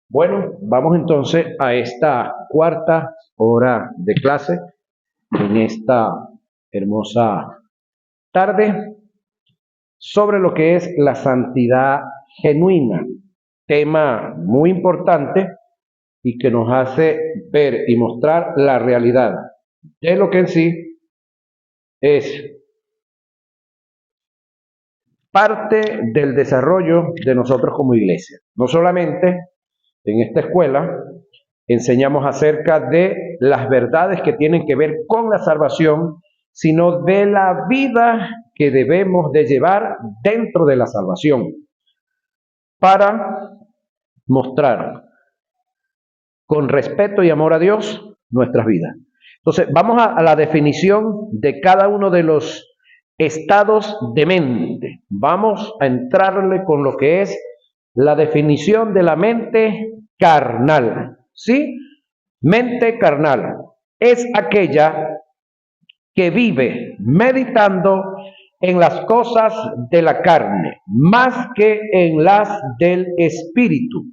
Bueno, vamos entonces a esta cuarta hora de clase en esta hermosa tarde sobre lo que es la santidad genuina, tema muy importante y que nos hace ver y mostrar la realidad de lo que en sí es parte del desarrollo de nosotros como iglesia. No solamente en esta escuela enseñamos acerca de las verdades que tienen que ver con la salvación, sino de la vida que debemos de llevar dentro de la salvación para mostrar con respeto y amor a Dios nuestras vidas. Entonces, vamos a la definición de cada uno de los estados de mente. Vamos a entrarle con lo que es la definición de la mente carnal. ¿Sí? Mente carnal es aquella que vive meditando en las cosas de la carne, más que en las del espíritu.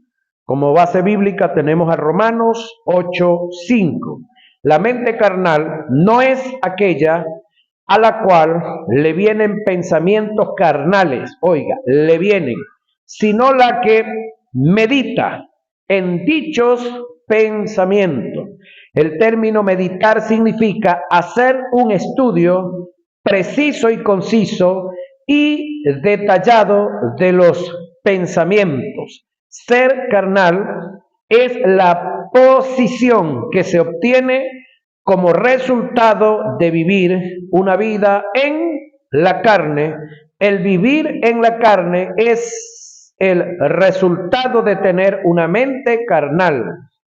Como base bíblica tenemos a Romanos 8:5. La mente carnal no es aquella a la cual le vienen pensamientos carnales, oiga, le vienen, sino la que medita en dichos pensamientos. El término meditar significa hacer un estudio preciso y conciso y detallado de los pensamientos. Ser carnal es la posición que se obtiene como resultado de vivir una vida en la carne. El vivir en la carne es el resultado de tener una mente carnal,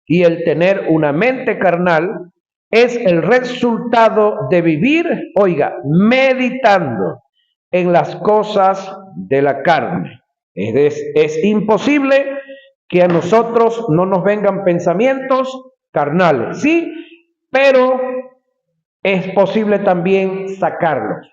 y el tener una mente carnal es el resultado de vivir, oiga, meditando en las cosas de la carne. Es imposible que a nosotros no nos vengan pensamientos carnales, ¿sí? Pero es posible también sacarlos,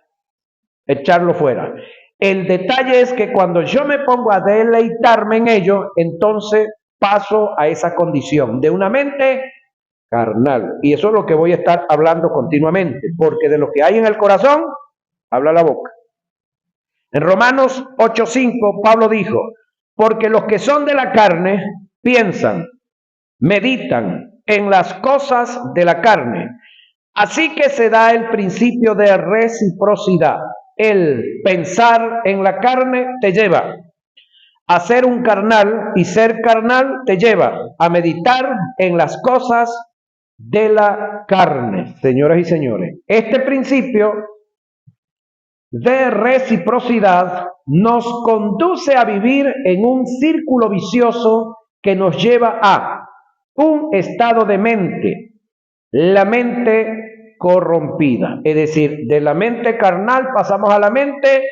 echarlo fuera. El detalle es que cuando yo me pongo a deleitarme en ello, entonces paso a esa condición de una mente carnal. Y eso es lo que voy a estar hablando continuamente, porque de lo que hay en el corazón, habla la boca. En Romanos 8:5, Pablo dijo, porque los que son de la carne piensan, meditan en las cosas de la carne. Así que se da el principio de reciprocidad. El pensar en la carne te lleva a ser un carnal, y ser carnal te lleva a meditar en las cosas de la carne, señoras y señores. Este principio de reciprocidad nos conduce a vivir en un círculo vicioso que nos lleva a un estado de mente, la mente corrompida, es decir, de la mente carnal pasamos a la mente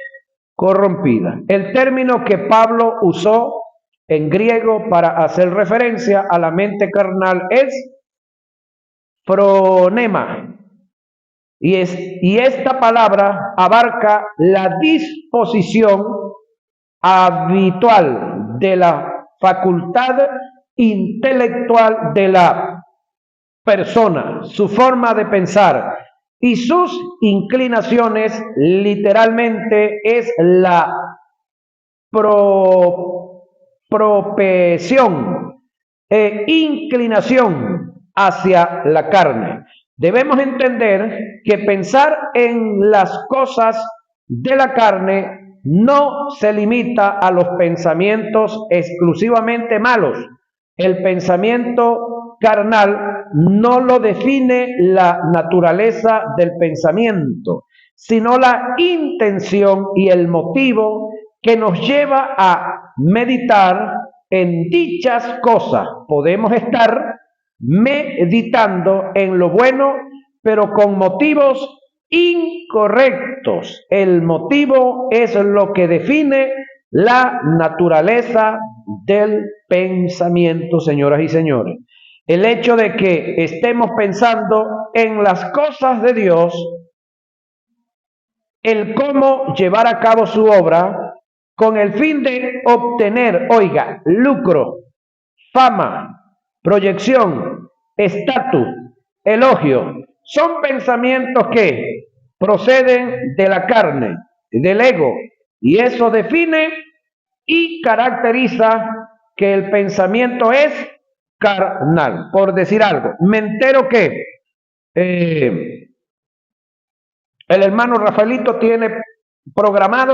corrompida. El término que Pablo usó en griego para hacer referencia a la mente carnal es phronema, y esta palabra abarca la disposición habitual de la facultad intelectual de la persona, su forma de pensar y sus inclinaciones. Literalmente es la propensión e inclinación hacia la carne. Debemos entender que pensar en las cosas de la carne no se limita a los pensamientos exclusivamente malos. El pensamiento carnal no lo define la naturaleza del pensamiento, sino la intención y el motivo que nos lleva a meditar en dichas cosas. Podemos estar meditando en lo bueno, pero con motivos incorrectos. El motivo es lo que define la naturaleza del pensamiento, señoras y señores. El hecho de que estemos pensando en las cosas de Dios, el cómo llevar a cabo su obra, con el fin de obtener, oiga, lucro fama, proyección, estatus, elogio, son pensamientos que proceden de la carne, del ego, y eso define y caracteriza que el pensamiento es carnal. Por decir algo, me entero que el hermano Rafaelito tiene programado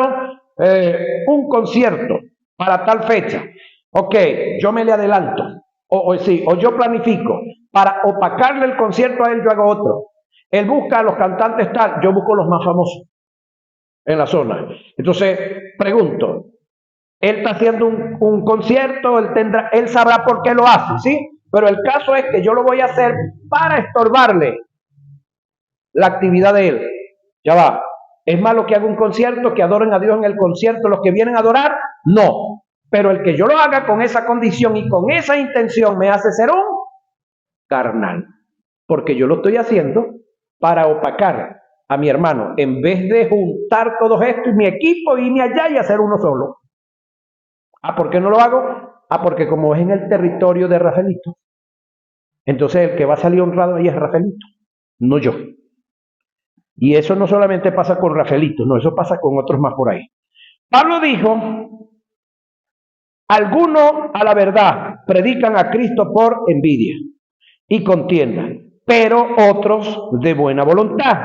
un concierto para tal fecha. Ok, yo me le adelanto, o yo planifico, para opacarle el concierto a él, yo hago otro. Él busca a los cantantes tal, yo busco los más famosos en la zona. Entonces, pregunto, él está haciendo un concierto, él sabrá por qué lo hace, ¿sí? Pero el caso es que yo lo voy a hacer para estorbarle la actividad de él. Ya va. ¿Es malo que haga un concierto, que adoren a Dios en el concierto los que vienen a adorar? No. Pero el que yo lo haga con esa condición y con esa intención me hace ser un carnal. Porque yo lo estoy haciendo para opacar a mi hermano, en vez de juntar todos estos, mi equipo, irme allá y hacer uno solo. ¿Por qué no lo hago? Porque como es en el territorio de Rafaelito, entonces el que va a salir honrado ahí es Rafaelito, no yo. Y eso no solamente pasa con Rafaelito, no, eso pasa con otros más por ahí. Pablo dijo, algunos a la verdad predican a Cristo por envidia y contienda, pero otros de buena voluntad.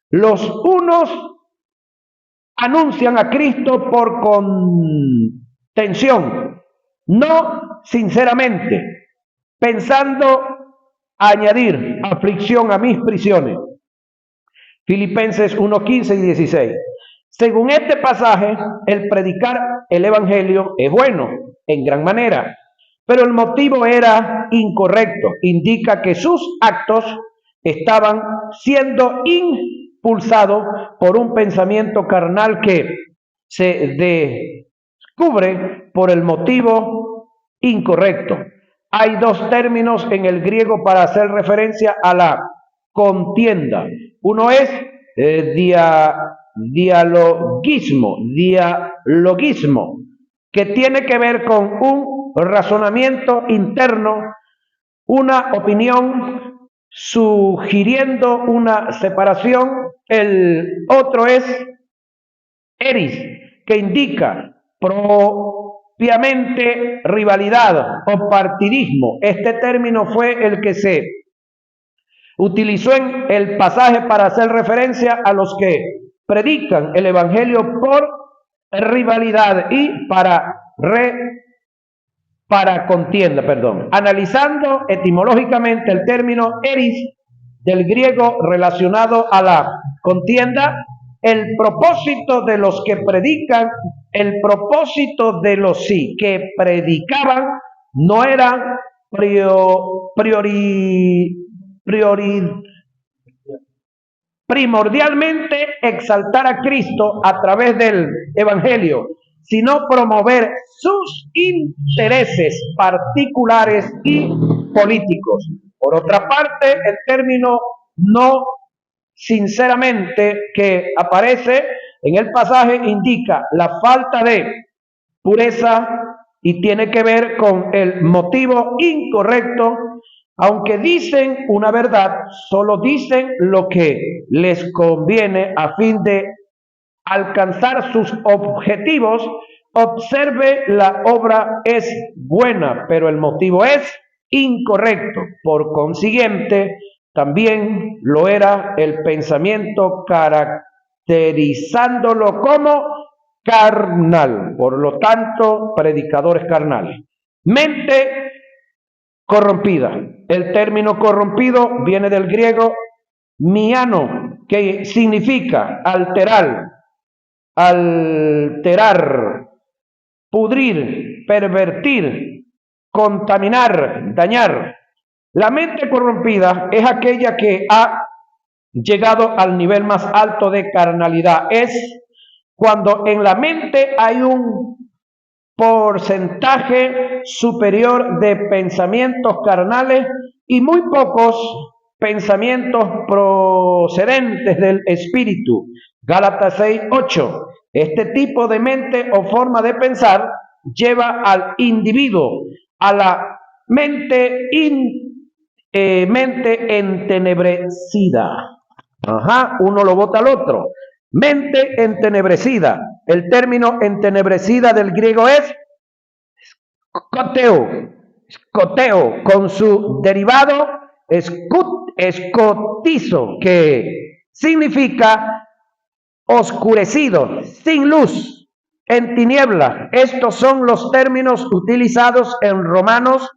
Los unos anuncian a Cristo por contención, no sinceramente, pensando añadir aflicción a mis prisiones. Filipenses 1:15 y 16. Según este pasaje, el predicar el evangelio es bueno, en gran manera, pero el motivo era incorrecto. Indica que sus actos estaban siendo impulsados por un pensamiento carnal que se descubre por el motivo incorrecto. Hay dos términos en el griego para hacer referencia a la contienda. Uno es dialogismo, que tiene que ver con un razonamiento interno, una opinión sugiriendo una separación. El otro es eris, que indica propiamente rivalidad o partidismo. Este término fue el que se utilizó en el pasaje para hacer referencia a los que predican el evangelio por rivalidad y para contienda, Analizando etimológicamente el término eris del griego relacionado a la contienda, el propósito de los que predican, el propósito de los que predicaban no era primordialmente exaltar a Cristo a través del evangelio, sino promover sus intereses particulares y políticos. Por otra parte, el término no sinceramente que aparece en el pasaje indica la falta de pureza y tiene que ver con el motivo incorrecto. Aunque dicen una verdad, solo dicen lo que les conviene a fin de alcanzar sus objetivos. Observe, la obra es buena, pero el motivo es incorrecto. Por consiguiente, también lo era el pensamiento, caracterizándolo como carnal. Por lo tanto, predicadores carnales. Mente corrompida. El término corrompido viene del griego miano, que significa alterar, pudrir, pervertir, contaminar, dañar. La mente corrompida es aquella que ha llegado al nivel más alto de carnalidad. Es cuando en la mente hay un porcentaje superior de pensamientos carnales y muy pocos pensamientos procedentes del espíritu. Gálatas 6:8. Este tipo de mente o forma de pensar lleva al individuo a la mente entenebrecida. Uno lo bota al otro. Mente entenebrecida. El término entenebrecida del griego es scoteo, con su derivado escotizo, que significa oscurecido, sin luz, en tiniebla. Estos son los términos utilizados en Romanos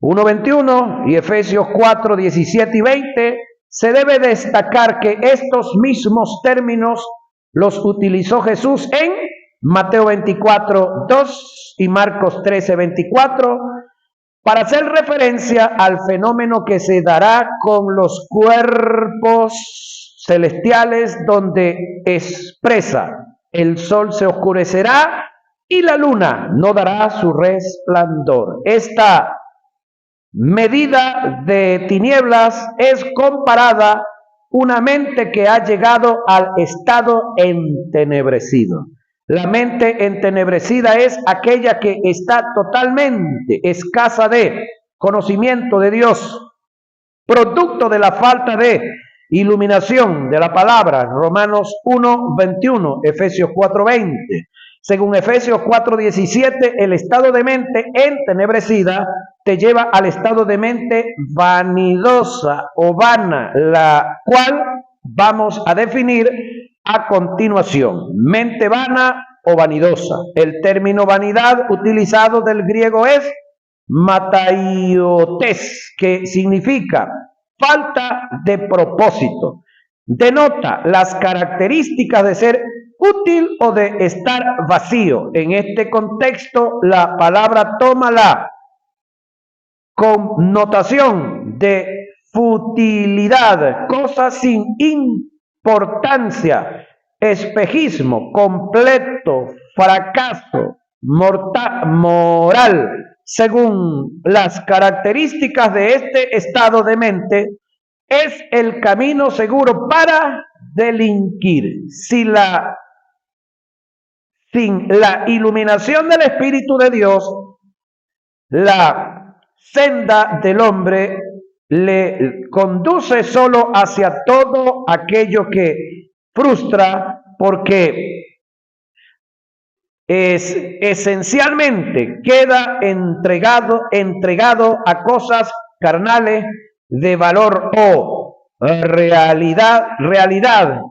1:21 y Efesios 4:17 y 20. Se debe destacar que estos mismos términos los utilizó Jesús en Mateo 24:2 y Marcos 13:24 para hacer referencia al fenómeno que se dará con los cuerpos celestiales, donde expresa: el sol se oscurecerá y la luna no dará su resplandor. Esta medida de tinieblas es comparada una mente que ha llegado al estado entenebrecido. La mente entenebrecida es aquella que está totalmente escasa de conocimiento de Dios, producto de la falta de iluminación de la palabra. Romanos 1:21, Efesios 4:20. Según Efesios 4:17, el estado de mente entenebrecida te lleva al estado de mente vanidosa o vana, la cual vamos a definir a continuación. Mente vana o vanidosa. El término vanidad utilizado del griego es mataiotes, que significa falta de propósito. Denota las características de ser útil o de estar vacío. En este contexto, la palabra toma la connotación de futilidad, cosa sin importancia, espejismo, completo, fracaso, moral. Según las características de este estado de mente, es el camino seguro para delinquir. Sin la iluminación del Espíritu de Dios, la senda del hombre le conduce solo hacia todo aquello que frustra, porque esencialmente queda entregado a cosas carnales de valor o realidad.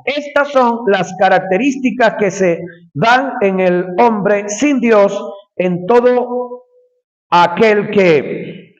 Estas son las características que se dan en el hombre sin Dios, en todo aquel que,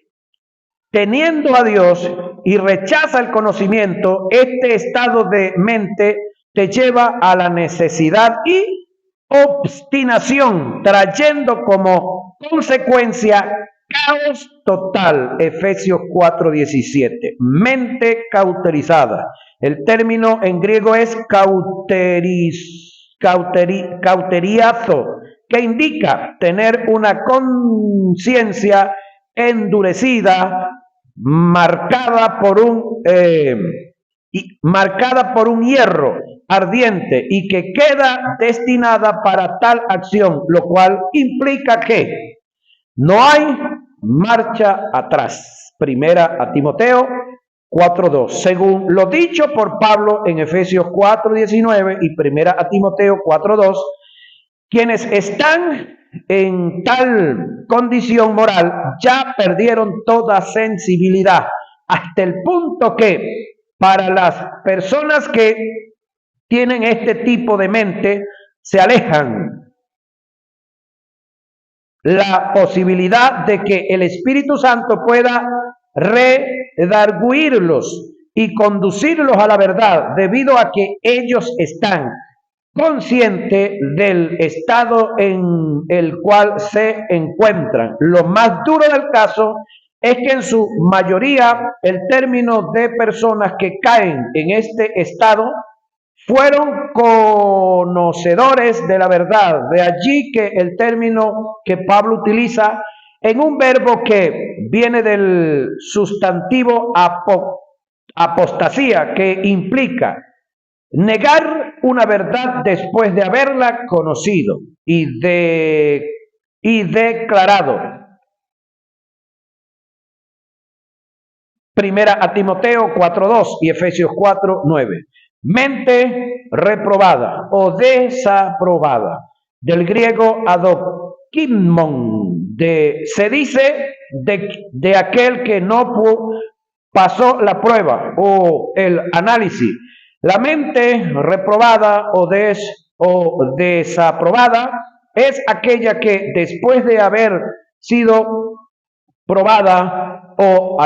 teniendo a Dios y rechaza el conocimiento. Este estado de mente te lleva a la necesidad y obstinación, trayendo como consecuencia caos total. Efesios 4:17. Mente cauterizada. El término en griego es cauteriazo, que indica tener una conciencia endurecida, marcada por un hierro ardiente y que queda destinada para tal acción, lo cual implica que no hay marcha atrás. Primera a Timoteo 4:2, según lo dicho por Pablo en Efesios 4:19 y Primera a Timoteo 4:2, quienes están en tal condición moral ya perdieron toda sensibilidad, hasta el punto que para las personas que tienen este tipo de mente se alejan la posibilidad de que el Espíritu Santo pueda redarguirlos y conducirlos a la verdad, debido a que ellos están conscientes del estado en el cual se encuentran. Lo más duro del caso es que en su mayoría el término de personas que caen en este estado fueron conocedores de la verdad. De allí que el término que Pablo utiliza en un verbo que viene del sustantivo apostasía, que implica negar una verdad después de haberla conocido y declarado. Primera a Timoteo 4:2 y Efesios 4:9. Mente reprobada o desaprobada. Del griego adokimon, se dice de aquel que no pasó la prueba o el análisis. La mente reprobada o desaprobada es aquella que después de haber sido probada o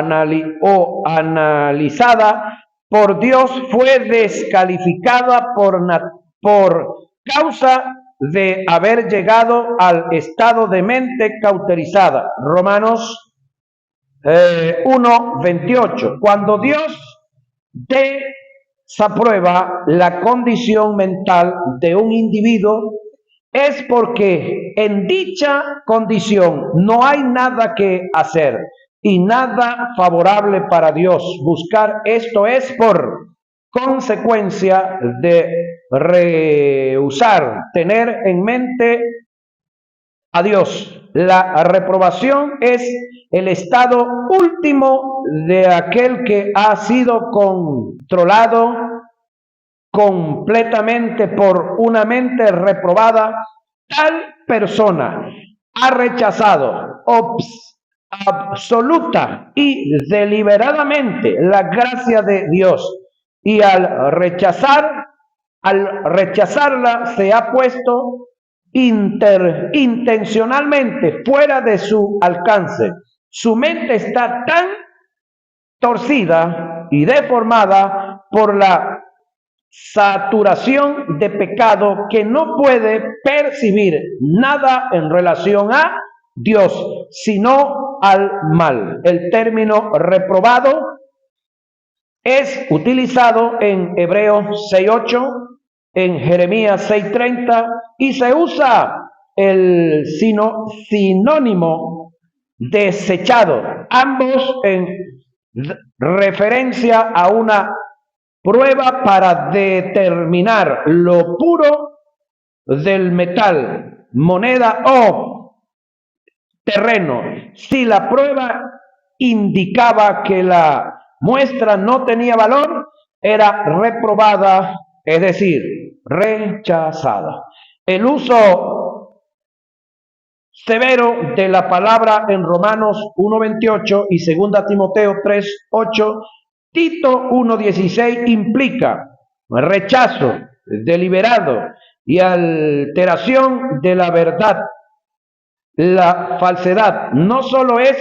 analizada por Dios fue descalificada por causa de haber llegado al estado de mente cauterizada. Romanos 1:28. Cuando Dios desaprueba la condición mental de un individuo, es porque en dicha condición no hay nada que hacer y nada favorable para Dios buscar. Esto es por consecuencia de rehusar tener en mente a Dios. La reprobación es el estado último de aquel que ha sido controlado completamente por una mente reprobada. Tal persona ha rechazado absoluta y deliberadamente la gracia de Dios, y al rechazarla se ha puesto intencionalmente fuera de su alcance. Su mente está tan torcida y deformada por la saturación de pecado que no puede percibir nada en relación a Dios, sino al mal. El término reprobado es utilizado en Hebreos 6:8, en Jeremías 6:30, y se usa el sinónimo desechado, ambos en referencia a una prueba para determinar lo puro del metal, moneda o terreno. Si la prueba indicaba que la muestra no tenía valor, era reprobada, es decir, rechazada. El uso severo de la palabra en Romanos 1:28 y 2 Timoteo 3:8, Tito 1:16 implica rechazo deliberado y alteración de la verdad. La falsedad no solo es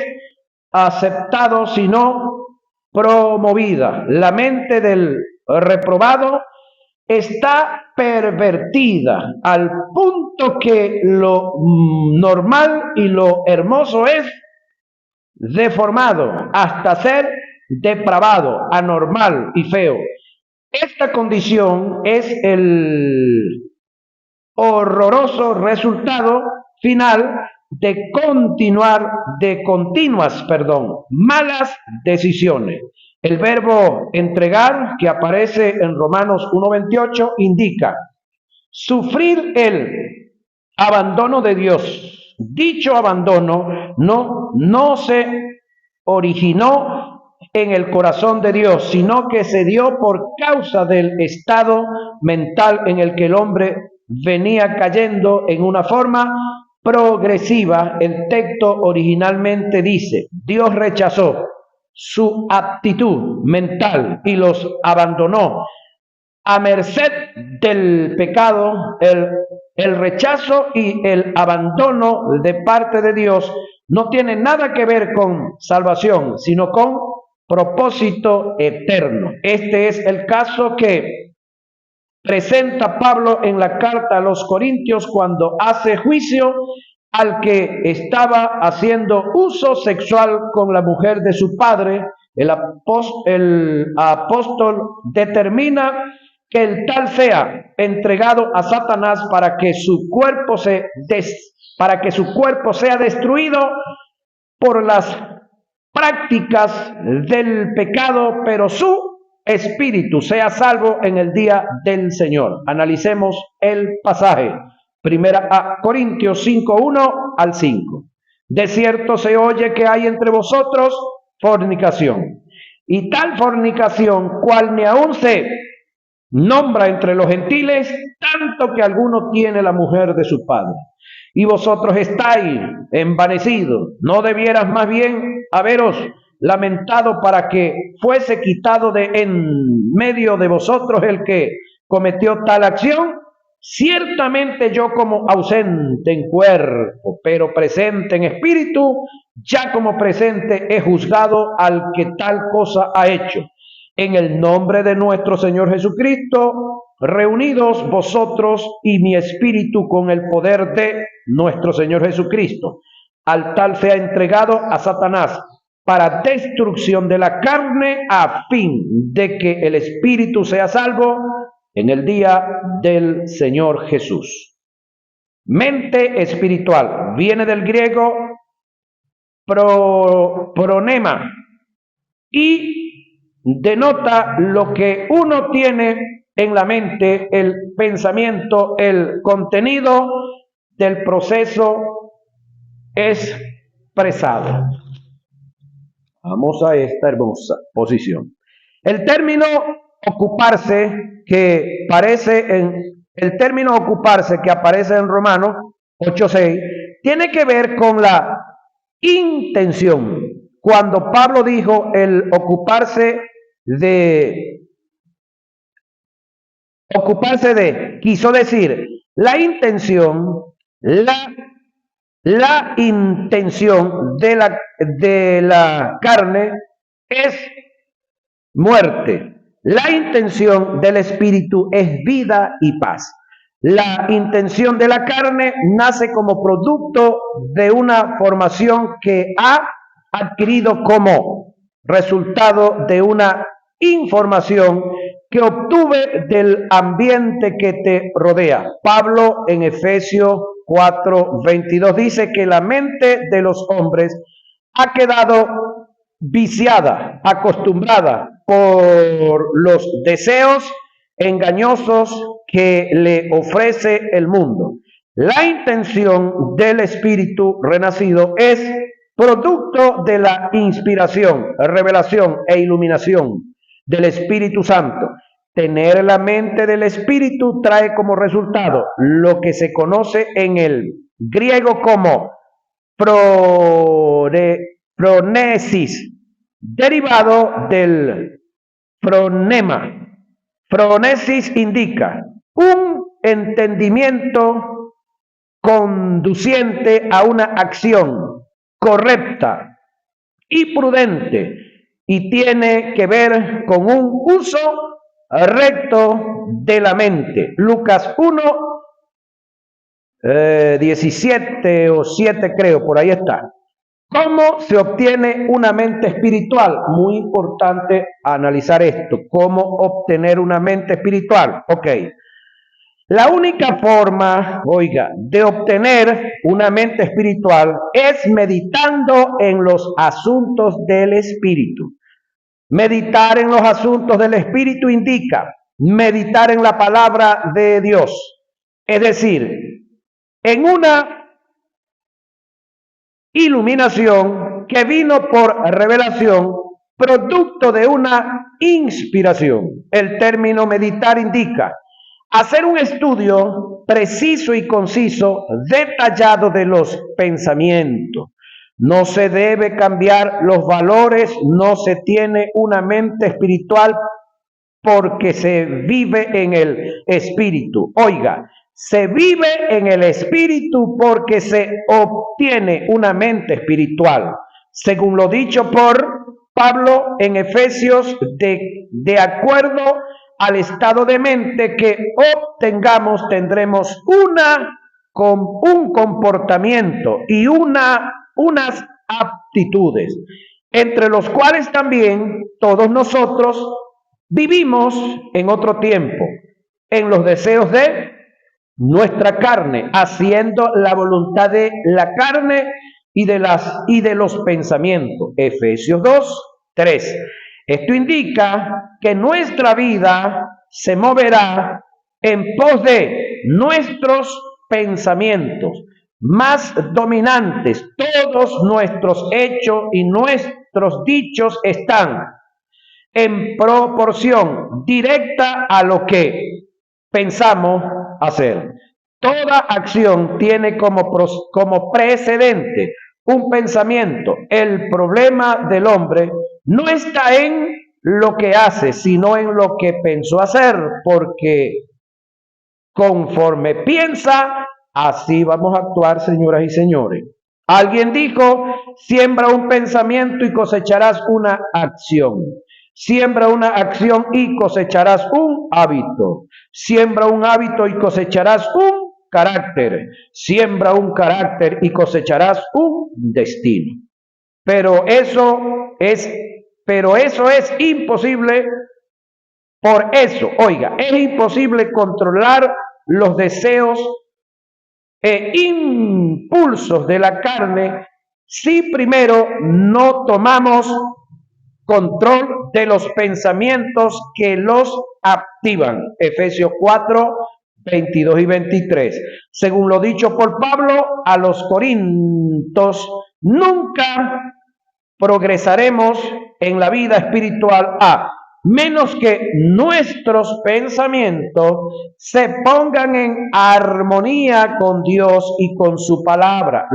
aceptado, sino promovida. La mente del reprobado está pervertida al punto que lo normal y lo hermoso es deformado hasta ser depravado, anormal y feo. Esta condición es el horroroso resultado final de continuas malas decisiones. El verbo entregar, que aparece en Romanos 1:28, indica sufrir el abandono de Dios. Dicho abandono no se originó en el corazón de Dios, sino que se dio por causa del estado mental en el que el hombre venía cayendo en una forma progresiva. El texto originalmente dice: Dios rechazó su aptitud mental y los abandonó a merced del pecado. El rechazo y el abandono de parte de Dios no tiene nada que ver con salvación, sino con propósito eterno. Este es el caso que presenta Pablo en la carta a los Corintios cuando hace juicio al que estaba haciendo uso sexual con la mujer de su padre. El apóstol determina que el tal sea entregado a Satanás para que su cuerpo sea destruido por las prácticas del pecado, pero su espíritu sea salvo en el día del Señor. Analicemos el pasaje. Primera a Corintios 5:1 al 5. De cierto se oye que hay entre vosotros fornicación, y tal fornicación, cual ni aun se nombra entre los gentiles, tanto que alguno tiene la mujer de su padre. Y vosotros estáis envanecidos. ¿No debieras más bien haberos lamentado para que fuese quitado de en medio de vosotros el que cometió tal acción? Ciertamente yo, como ausente en cuerpo, pero presente en espíritu, ya como presente he juzgado al que tal cosa ha hecho. En el nombre de nuestro Señor Jesucristo, reunidos vosotros y mi espíritu con el poder de nuestro Señor Jesucristo, al tal sea entregado a Satanás para destrucción de la carne, a fin de que el espíritu sea salvo en el día del Señor Jesús. Mente espiritual viene del griego pronema y denota lo que uno tiene en la mente, el pensamiento, el contenido del proceso expresado. Vamos a esta hermosa posición. El término ocuparse que aparece en Romanos 8:6 tiene que ver con la intención. Cuando Pablo dijo el ocuparse de, quiso decir la intención, la intención de la carne es muerte. La intención del espíritu es vida y paz. La intención de la carne nace como producto de una formación que ha adquirido como resultado de una información que obtuve del ambiente que te rodea. Pablo en Efesios 4:22 dice que la mente de los hombres ha quedado viciada, acostumbrada por los deseos engañosos que le ofrece el mundo. La intención del espíritu renacido es producto de la inspiración, revelación e iluminación del Espíritu Santo. Tener la mente del Espíritu trae como resultado lo que se conoce en el griego como phronesis, derivado del phronema. Phronesis indica un entendimiento conduciente a una acción correcta y prudente, y tiene que ver con un uso recto de la mente. Lucas 1, 17 o 7 creo, por ahí está. ¿Cómo se obtiene una mente espiritual? Muy importante analizar esto. ¿Cómo obtener una mente espiritual? Ok. La única forma, de obtener una mente espiritual es meditando en los asuntos del espíritu. Meditar en los asuntos del espíritu indica meditar en la palabra de Dios. Es decir, en una iluminación que vino por revelación, producto de una inspiración. El término meditar indica hacer un estudio preciso y conciso, detallado de los pensamientos. No se debe cambiar los valores, no se tiene una mente espiritual porque se vive en el espíritu. Oiga, se vive en el espíritu porque se obtiene una mente espiritual. Según lo dicho por Pablo en Efesios, de acuerdo al estado de mente que obtengamos, tendremos un comportamiento y unas aptitudes, entre los cuales también todos nosotros vivimos en otro tiempo, en los deseos de nuestra carne, haciendo la voluntad de la carne y de los pensamientos. Efesios 2:3. Esto indica que nuestra vida se moverá en pos de nuestros pensamientos más dominantes. Todos nuestros hechos y nuestros dichos están en proporción directa a lo que pensamos hacer. Toda acción tiene como precedente un pensamiento. El problema del hombre no está en lo que hace, sino en lo que pensó hacer, porque conforme piensa, así vamos a actuar, señoras y señores. Alguien dijo, siembra un pensamiento y cosecharás una acción. Siembra una acción y cosecharás un hábito. Siembra un hábito y cosecharás un carácter. Siembra un carácter y cosecharás un destino. Pero eso es imposible. Por eso, oiga, es imposible controlar los deseos e impulsos de la carne si primero no tomamos control de los pensamientos que los activan. Efesios 4, 22 y 23. Según lo dicho por Pablo a los Corintios, nunca progresaremos en la vida espiritual a menos que nuestros pensamientos se pongan en armonía con Dios y con su palabra.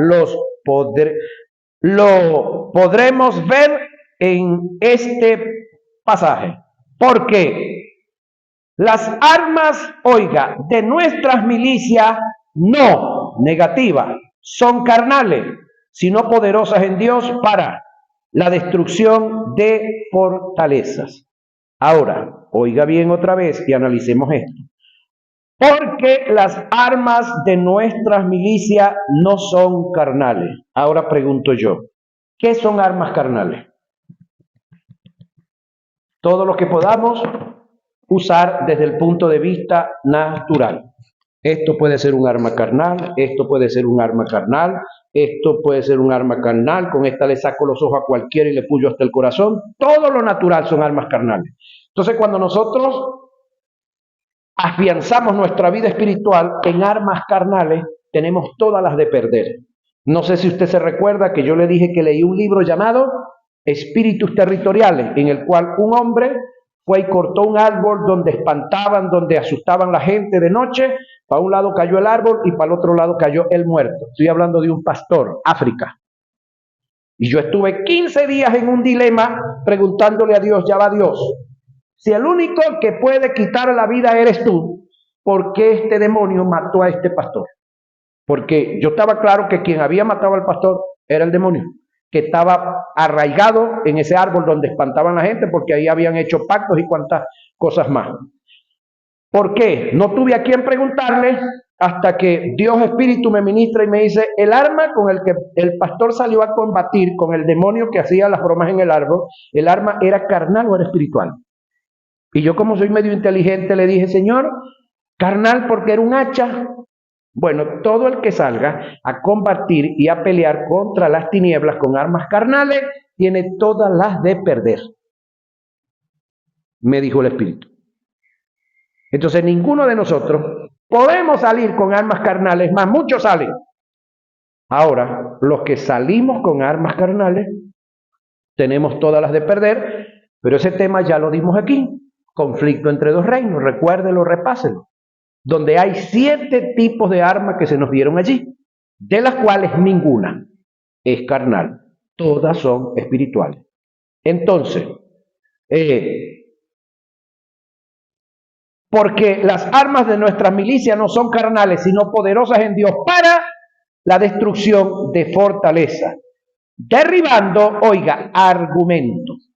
Lo podremos ver en este pasaje. Porque las armas, oiga, de nuestras milicias no negativas, son carnales, sino poderosas en Dios para la destrucción de fortalezas. Ahora, oiga bien otra vez y analicemos esto. Porque las armas de nuestras milicias no son carnales. Ahora pregunto yo, ¿qué son armas carnales? Todo lo que podamos usar desde el punto de vista natural. Esto puede ser un arma carnal, esto puede ser un arma carnal, esto puede ser un arma carnal, con esta le saco los ojos a cualquiera y le puyo hasta el corazón. Todo lo natural son armas carnales. Entonces, cuando nosotros afianzamos nuestra vida espiritual en armas carnales, tenemos todas las de perder. No sé si usted se recuerda que yo le dije que leí un libro llamado Espíritus Territoriales, en el cual un hombre fue y cortó un árbol donde espantaban, donde asustaban la gente de noche. Para un lado cayó el árbol y para el otro lado cayó el muerto. Estoy hablando de un pastor, África. Y yo estuve 15 días en un dilema preguntándole a Dios, ya va Dios, si el único que puede quitar la vida eres tú, ¿por qué este demonio mató a este pastor? Porque yo estaba claro que quien había matado al pastor era el demonio, que estaba arraigado en ese árbol donde espantaban a la gente, porque ahí habían hecho pactos y cuantas cosas más. ¿Por qué? No tuve a quien preguntarle hasta que Dios Espíritu me ministra y me dice, el arma con el que el pastor salió a combatir con el demonio que hacía las bromas en el árbol, el arma era carnal o era espiritual. Y yo, como soy medio inteligente, le dije, Señor, carnal porque era un hacha. Bueno, todo el que salga a combatir y a pelear contra las tinieblas con armas carnales, tiene todas las de perder, me dijo el Espíritu. Entonces, ninguno de nosotros podemos salir con armas carnales, más muchos salen. Ahora, los que salimos con armas carnales, tenemos todas las de perder, pero ese tema ya lo dimos aquí. Conflicto entre dos reinos, recuérdelo, repáselo. Donde hay 7 tipos de armas que se nos dieron allí, de las cuales ninguna es carnal, todas son espirituales. Entonces, porque las armas de nuestra milicia no son carnales, sino poderosas en Dios para la destrucción de fortaleza, derribando, oiga, argumentos.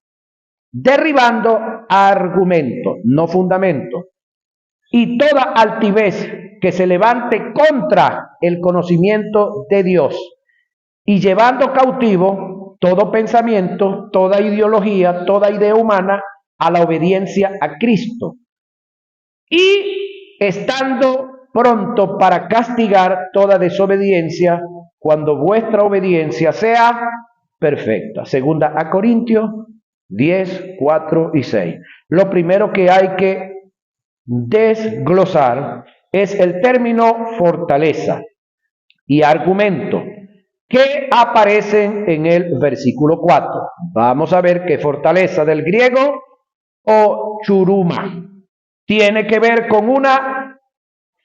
Derribando argumentos, no fundamentos, y toda altivez que se levante contra el conocimiento de Dios, y llevando cautivo todo pensamiento, toda ideología, toda idea humana a la obediencia a Cristo, y estando pronto para castigar toda desobediencia cuando vuestra obediencia sea perfecta. Segunda a Corintios 10, 4 y 6. Lo primero que hay que desglosar es el término fortaleza y argumento que aparecen en el versículo 4. Vamos a ver que fortaleza del griego o churuma. Tiene que ver con una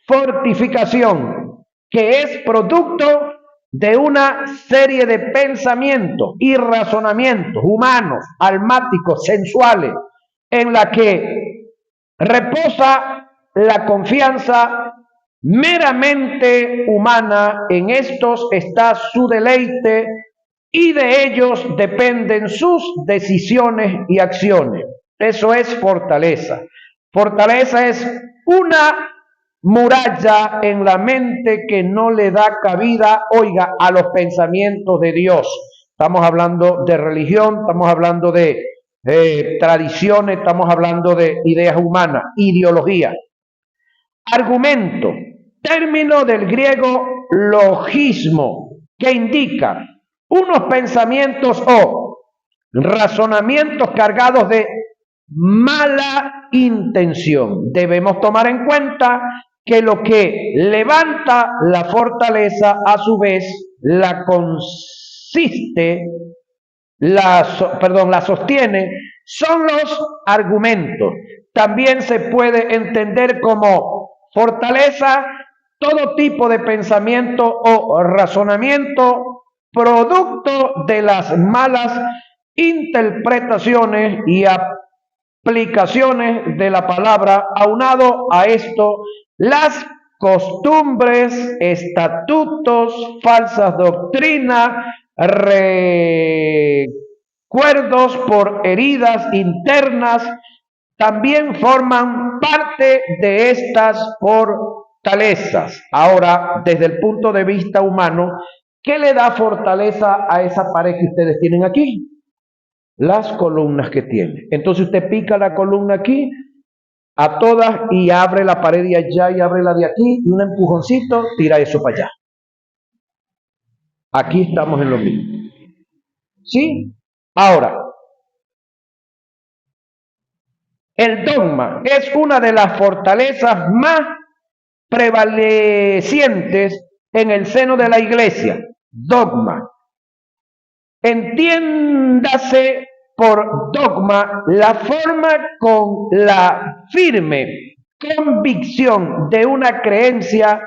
fortificación que es producto de una serie de pensamientos y razonamientos humanos, almáticos, sensuales, en la que reposa la confianza meramente humana. En estos está su deleite y de ellos dependen sus decisiones y acciones. Eso es fortaleza. Fortaleza es una muralla en la mente que no le da cabida, oiga, a los pensamientos de Dios. Estamos hablando de religión, estamos hablando de tradiciones, estamos hablando de ideas humanas, ideología. Argumento, término del griego logismo, que indica unos pensamientos o razonamientos cargados de mala intención. Debemos tomar en cuenta que lo que levanta la fortaleza, a su vez, la sostiene, son los argumentos. También se puede entender como fortaleza todo tipo de pensamiento o razonamiento producto de las malas interpretaciones y aplicaciones de la palabra. Aunado a esto, las costumbres, estatutos, falsas doctrinas, recuerdos por heridas internas, también forman parte de estas fortalezas. Ahora, desde el punto de vista humano, ¿qué le da fortaleza a esa pared que ustedes tienen aquí? Las columnas que tiene. Entonces usted pica la columna aquí, a todas, y abre la pared de allá y abre la de aquí, y un empujoncito tira eso para allá. Aquí estamos en lo mismo. ¿Sí? Ahora, el dogma es una de las fortalezas más prevalecientes en el seno de la iglesia. Dogma. Entiéndase por dogma la forma con la firme convicción de una creencia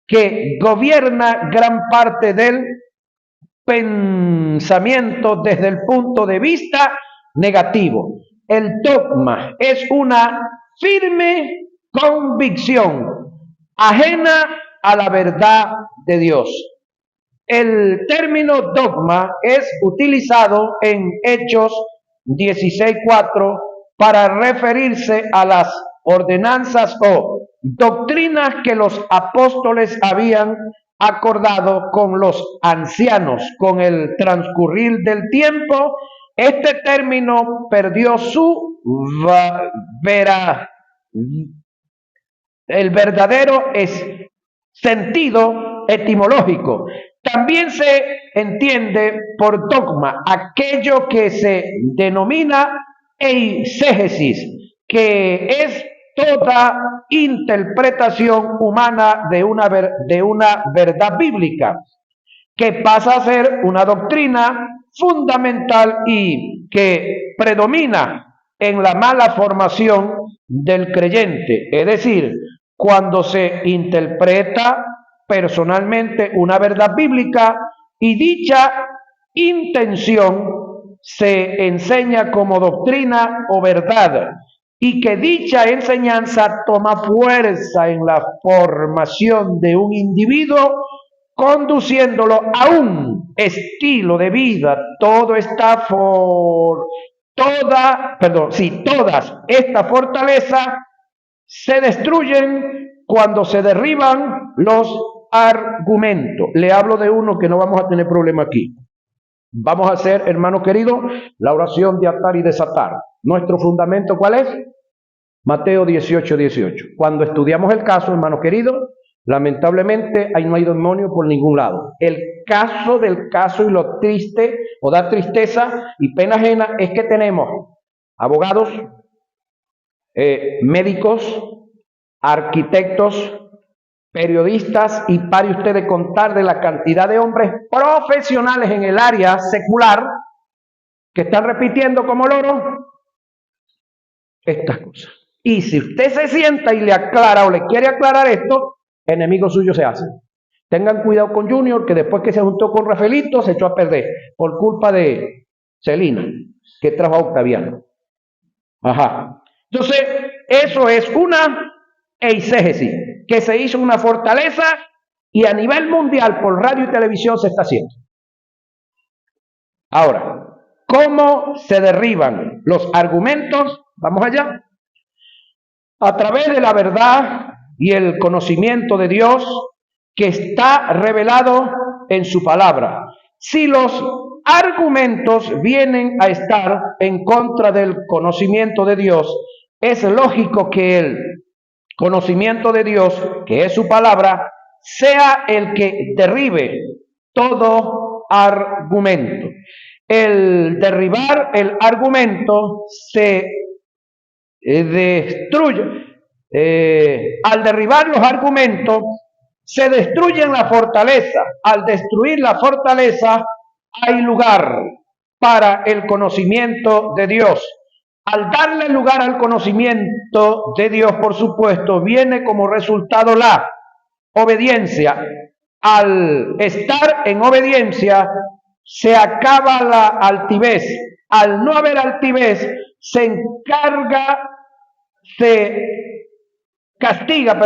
que gobierna gran parte del pensamiento desde el punto de vista negativo. El dogma es una firme convicción ajena a la verdad de Dios. El término dogma es utilizado en Hechos 16:4 para referirse a las ordenanzas o doctrinas que los apóstoles habían acordado con los ancianos. Con el transcurrir del tiempo, este término perdió su el verdadero sentido etimológico. También se entiende por dogma aquello que se denomina eisegesis, que es toda interpretación humana de una verdad bíblica, que pasa a ser una doctrina fundamental y que predomina en la mala formación del creyente. Es decir, cuando se interpreta personalmente una verdad bíblica y dicha intención se enseña como doctrina o verdad, y que dicha enseñanza toma fuerza en la formación de un individuo, conduciéndolo a un estilo de vida. Todas estas fortalezas se destruyen cuando se derriban los argumentos. Le hablo de uno que no vamos a tener problema aquí. Vamos a hacer, hermano querido, la oración de atar y desatar. ¿Nuestro fundamento cuál es? Mateo 18:18. Cuando estudiamos el caso, hermano querido, lamentablemente ahí no hay demonio por ningún lado. El caso del caso, y lo triste o da tristeza y pena ajena, es que tenemos abogados, médicos, arquitectos, periodistas, y pare usted de contar de la cantidad de hombres profesionales en el área secular que están repitiendo como loros estas cosas. Y si usted se sienta y le aclara o le quiere aclarar esto, enemigo suyo se hace. Tengan cuidado con Junior, que después que se juntó con Rafaelito se echó a perder por culpa de Celina, que trajo a Octaviano. Ajá. Entonces, eso es una eisegesis que se hizo una fortaleza y a nivel mundial por radio y televisión se está haciendo. Ahora, ¿cómo se derriban los argumentos? Vamos allá. A través de la verdad y el conocimiento de Dios que está revelado en su palabra. Si los argumentos vienen a estar en contra del conocimiento de Dios, es lógico que el conocimiento de Dios, que es su palabra, sea el que derribe todo argumento. El derribar el argumento se destruye. Al derribar los argumentos, se destruyen la fortaleza. Al destruir la fortaleza, hay lugar para el conocimiento de Dios. Al darle lugar al conocimiento de Dios, por supuesto, viene como resultado la obediencia. Al estar en obediencia, se acaba la altivez. Al no haber altivez, se castiga,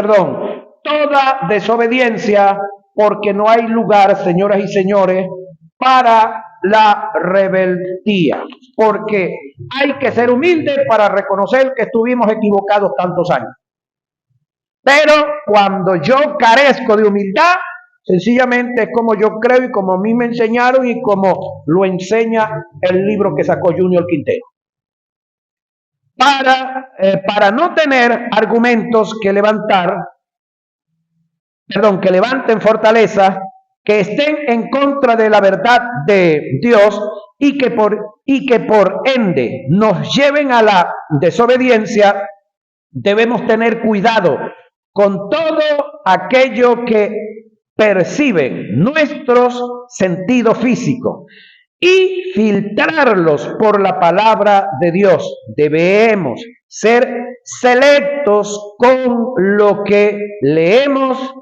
toda desobediencia, porque no hay lugar, señoras y señores, para la rebeldía. Porque hay que ser humilde para reconocer que estuvimos equivocados tantos años. Pero cuando yo carezco de humildad, sencillamente es como yo creo y como a mí me enseñaron y como lo enseña el libro que sacó Junior Quintero. Para no tener argumentos que levanten fortalezas, que estén en contra de la verdad de Dios y que por ende nos lleven a la desobediencia, debemos tener cuidado con todo aquello que perciben nuestros sentidos físicos y filtrarlos por la palabra de Dios. Debemos ser selectos con lo que leemos,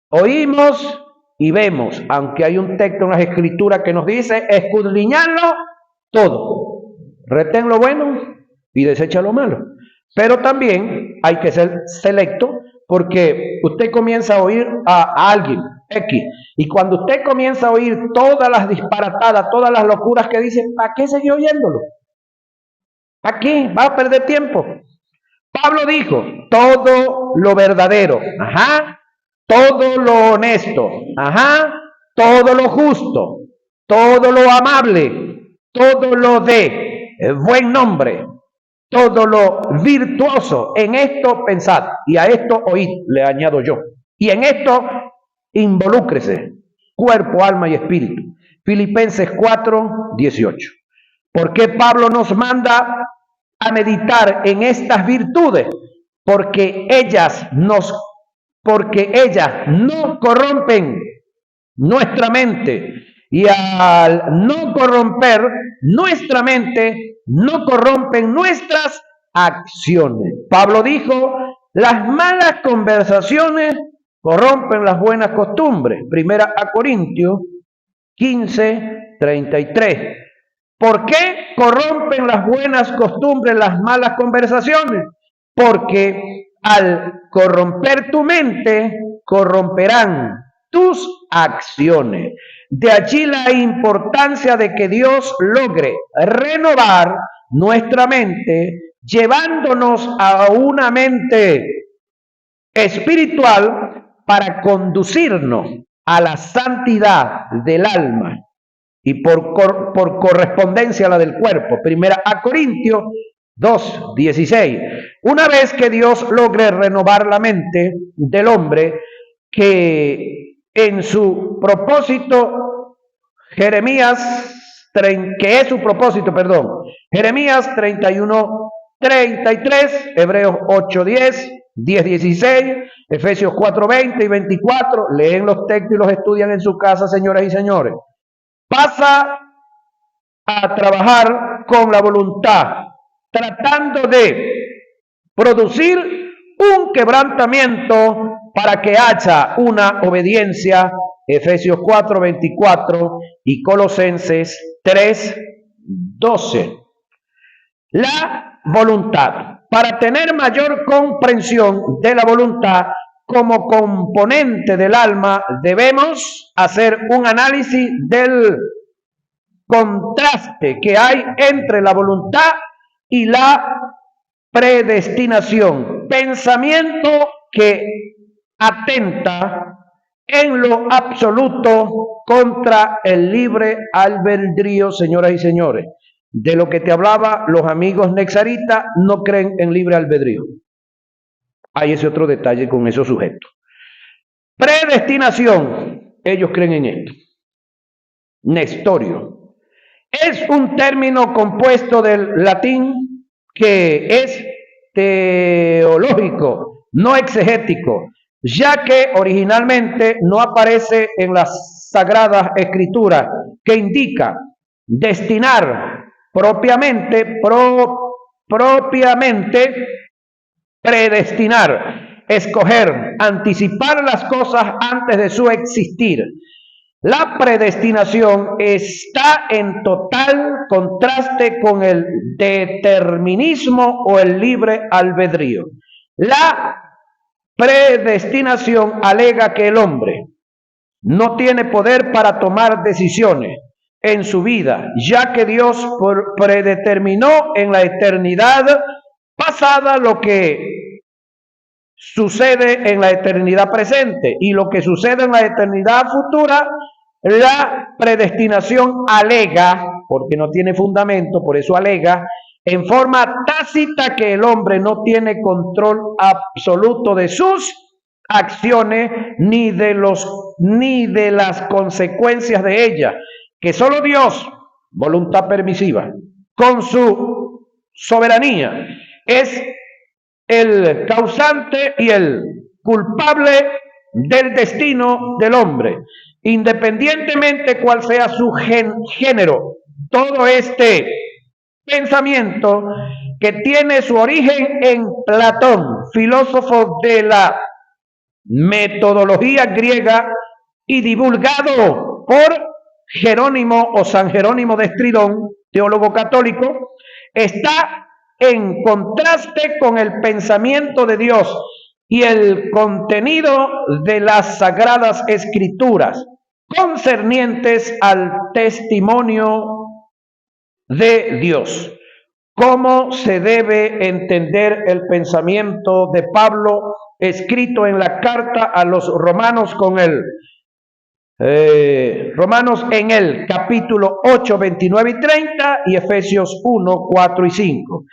oímos y vemos, aunque hay un texto en las Escrituras que nos dice escudriñarlo todo, retén lo bueno y desecha lo malo. Pero también hay que ser selecto, porque usted comienza a oír a alguien X, y cuando usted comienza a oír todas las disparatadas, todas las locuras que dicen, ¿para qué seguir oyéndolo? ¿Para qué? Va a perder tiempo. Pablo dijo, todo lo verdadero, todo lo honesto, todo lo justo, todo lo amable, todo lo de buen nombre, todo lo virtuoso, en esto pensad, y a esto oíd, le añado yo, y en esto involúcrese, cuerpo, alma y espíritu. Filipenses 4:18. ¿Por qué Pablo nos manda a meditar en estas virtudes? Porque ellas no corrompen nuestra mente, y al no corromper nuestra mente, no corrompen nuestras acciones. Pablo dijo, las malas conversaciones corrompen las buenas costumbres. Primera a Corintios 15:33. ¿Por qué corrompen las buenas costumbres las malas conversaciones? Porque al corromper tu mente, corromperán tus acciones. De allí la importancia de que Dios logre renovar nuestra mente, llevándonos a una mente espiritual para conducirnos a la santidad del alma y por correspondencia a la del cuerpo. Primera a Corintios 2:16. Una vez que Dios logre renovar la mente del hombre, que en su propósito, Jeremías 31:33, Hebreos 8:10, 10:16, Efesios 4:20 y 24, leen los textos y los estudian en su casa, señoras y señores. Pasa a trabajar con la voluntad, tratando de producir un quebrantamiento para que haya una obediencia, Efesios 4:24 y Colosenses 3:12. La voluntad. Para tener mayor comprensión de la voluntad como componente del alma, debemos hacer un análisis del contraste que hay entre la voluntad y la predestinación, pensamiento que atenta en lo absoluto contra el libre albedrío, señoras y señores. De lo que te hablaba, los amigos nexaritas no creen en libre albedrío. Hay ese otro detalle con esos sujetos. Predestinación, ellos creen en esto. Nestorio. Es un término compuesto del latín que es teológico, no exegético, ya que originalmente no aparece en las Sagradas Escrituras, que indica destinar propiamente, predestinar, escoger, anticipar las cosas antes de su existir. La predestinación está en total contraste con el determinismo o el libre albedrío. La predestinación alega que el hombre no tiene poder para tomar decisiones en su vida, ya que Dios predeterminó en la eternidad pasada lo que sucede en la eternidad presente y lo que sucede en la eternidad futura. La predestinación alega, porque no tiene fundamento, por eso alega en forma tácita que el hombre no tiene control absoluto de sus acciones ni de las consecuencias de ellas, que solo Dios, voluntad permisiva, con su soberanía, es el causante y el culpable del destino del hombre, independientemente cuál sea su género. Todo este pensamiento que tiene su origen en Platón, filósofo de la metodología griega y divulgado por Jerónimo o San Jerónimo de Estridón, teólogo católico, está en contraste con el pensamiento de Dios y el contenido de las Sagradas Escrituras concernientes al testimonio de Dios. ¿Cómo se debe entender el pensamiento de Pablo escrito en la carta a los romanos con el Romanos en el capítulo 8, 29 y 30 y Efesios 1, 4 y 5,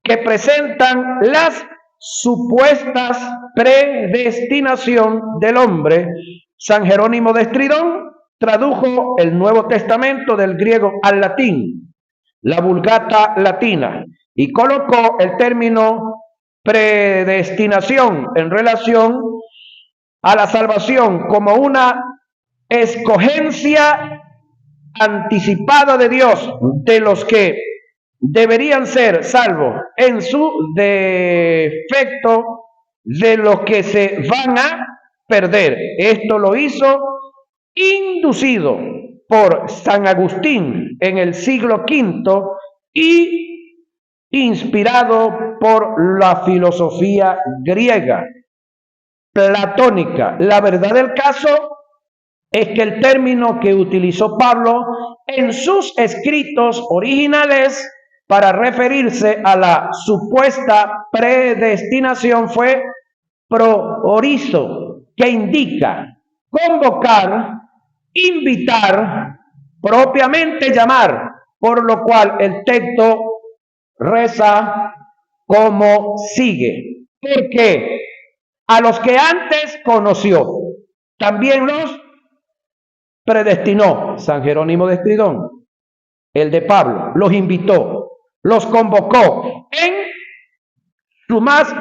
que presentan las supuestas predestinación del hombre? San Jerónimo de Estridón tradujo el Nuevo Testamento del griego al latín, la Vulgata latina, y colocó el término predestinación en relación a la salvación como una escogencia anticipada de Dios de los que deberían ser salvos, en su defecto de los que se van a perder. Esto lo hizo inducido por San Agustín en el siglo V y inspirado por la filosofía griega platónica. La verdad del caso es que el término que utilizó Pablo en sus escritos originales para referirse a la supuesta predestinación fue proorizo, que indica convocar, invitar, propiamente llamar, por lo cual el texto reza como sigue: porque a los que antes conoció, también los predestinó. San Jerónimo de Estridón, el de Pablo, los invitó, los convocó, en su más,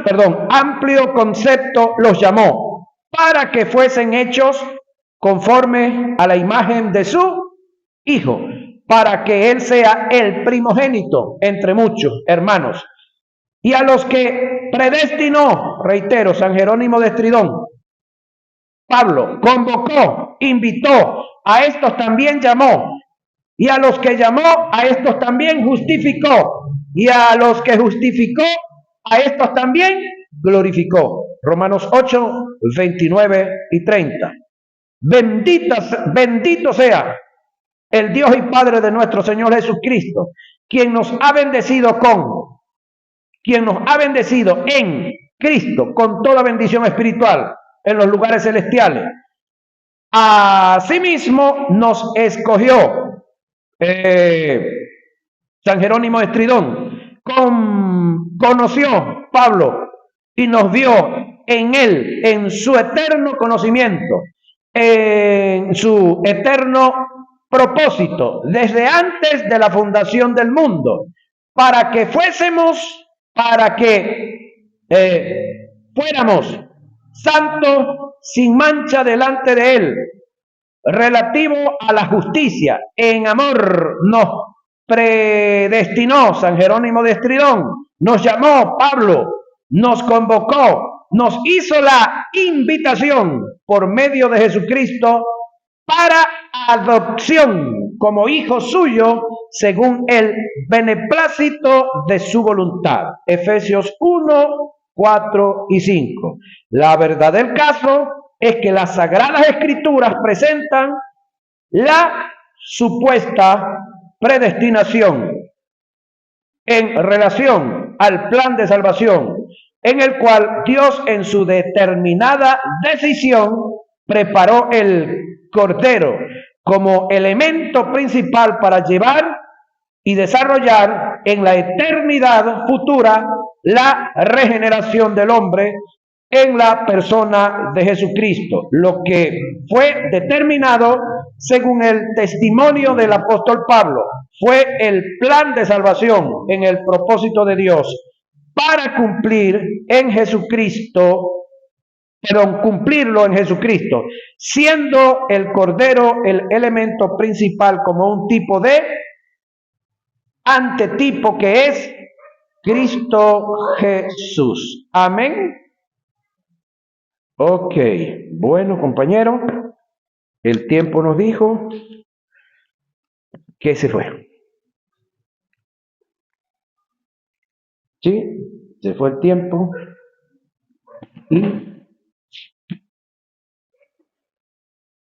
amplio concepto los llamó, para que fuesen hechos conforme a la imagen de su Hijo, para que Él sea el primogénito entre muchos hermanos. Y a los que predestinó, reitero, San Jerónimo de Estridón, Pablo convocó, invitó, a estos también llamó. Y a los que llamó, a estos también justificó. Y a los que justificó, a estos también glorificó. Romanos 8, 29 y 30. Bendito sea el Dios y Padre de nuestro Señor Jesucristo, quien nos ha bendecido en Cristo con toda bendición espiritual en los lugares celestiales. Asimismo nos escogió San Jerónimo de Estridón, conoció Pablo y nos vio en él, en su eterno conocimiento, en su eterno propósito, desde antes de la fundación del mundo, para que fuéramos santos sin mancha delante de él, relativo a la justicia. En amor nos predestinó San Jerónimo de Estridón, nos llamó Pablo, nos convocó, nos hizo la invitación por medio de Jesucristo para adopción como hijo suyo según el beneplácito de su voluntad. Efesios 1, 4 y 5. La verdad del caso es que las Sagradas Escrituras presentan la supuesta predestinación en relación al plan de salvación, en el cual Dios en su determinada decisión preparó el Cordero como elemento principal para llevar y desarrollar en la eternidad futura la regeneración del hombre en la persona de Jesucristo, lo que fue determinado según el testimonio del apóstol Pablo. Fue el plan de salvación en el propósito de Dios para cumplirlo en Jesucristo, siendo el Cordero el elemento principal como un tipo de antetipo que es Cristo Jesús. Amén. Ok, bueno, compañero, el tiempo nos dijo que se fue. ¿Sí? Se fue el tiempo y